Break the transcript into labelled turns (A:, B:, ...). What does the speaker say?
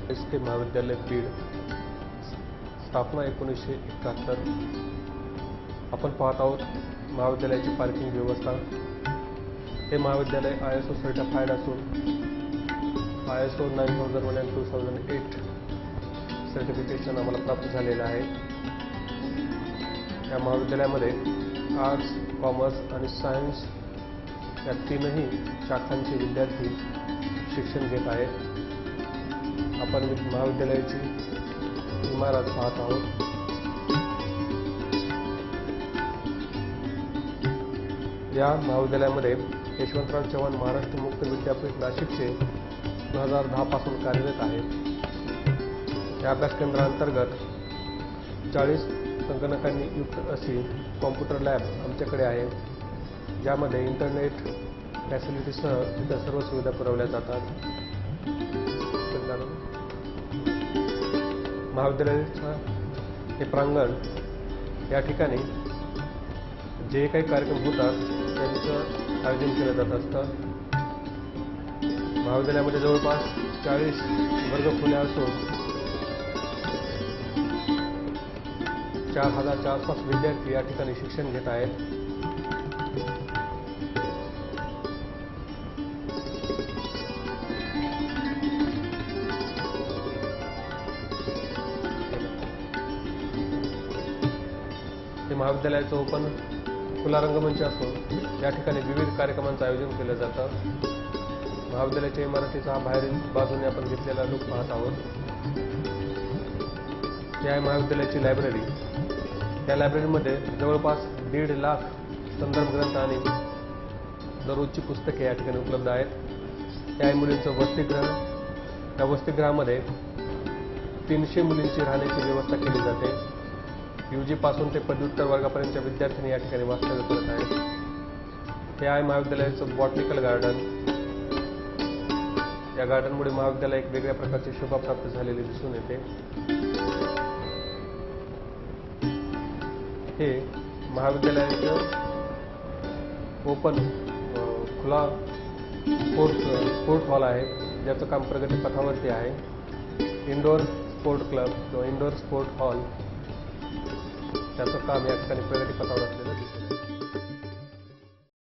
A: SK महाविद्यालय बीड, स्थापना 1971। आपण पाहत आहोत महाविद्यालयाची पार्किंग व्यवस्था। हे महाविद्यालय ISO सर्टिफाईड असून ISO 9001 and 2008 सर्टिफिकेशन आम्हाला प्राप्त झालेलं आहे। या महाविद्यालयामध्ये आर्ट्स, कॉमर्स आणि सायन्स या तीनही शाखांचे विद्यार्थी शिक्षण घेत आहेत। आपण महाविद्यालयाची इमारत पाहत आहोत। या महाविद्यालयामध्ये यशवंतराव चव्हाण महाराष्ट्र मुक्त विद्यापीठ नाशिकचे 2010 पासून कार्यरत आहे। या अभ्यास केंद्रांतर्गत 40 संगणकांनी युक्त अशी कॉम्प्युटर लॅब आमच्याकडे आहे, ज्यामध्ये इंटरनेट फॅसिलिटीसह इतर सर्व सुविधा पुरवल्या जातात। महाविद्यालयाचे हे प्रांगण, या ठिकाणी जे काही कार्यक्रम होतात त्यांचं आयोजन केलं जात असतं। महाविद्यालयामध्ये जवळपास 40 वर्गखोल्या असून 4000च्या आसपास विद्यार्थी या ठिकाणी शिक्षण घेत आहेत। हे महाविद्यालयाचं ओपन खुला रंगमंच असून या ठिकाणी विविध कार्यक्रमांचं आयोजन केलं जातं। महाविद्यालयाच्या इमारतीचा हा बाहेरील बाजूने आपण घेतलेला लूक पाहत आहोत। ही आहे महाविद्यालयाची लायब्ररी। या लायब्ररीमध्ये जवळपास 1.5 लाख संदर्भ ग्रंथ आणि दररोजची पुस्तके या ठिकाणी उपलब्ध आहेत। या मुलींचं वसतिगृह, या वसतिगृहामध्ये 300 मुलींची राहण्याची व्यवस्था केली जाते। UG पासून ते पदव्युत्तर वर्गापर्यंतच्या विद्यार्थ्यांनी या ठिकाणी वास्तव्य करत आहेत। हे आहे महाविद्यालयाचं बॉटनिकल गार्डन। या गार्डनमुळे महाविद्यालय एक वेगळ्या प्रकारची शोभा प्राप्त झालेली दिसून येते। हे महाविद्यालयाचं ओपन खुला स्पोर्ट हॉल आहे, ज्याचं काम प्रगतीपथावरती आहे। इंडोर स्पोर्ट क्लब किंवा इंडोर स्पोर्ट हॉल, त्याचं काम या ठिकाणी प्रगतीपथावर असलेलं दिसतं।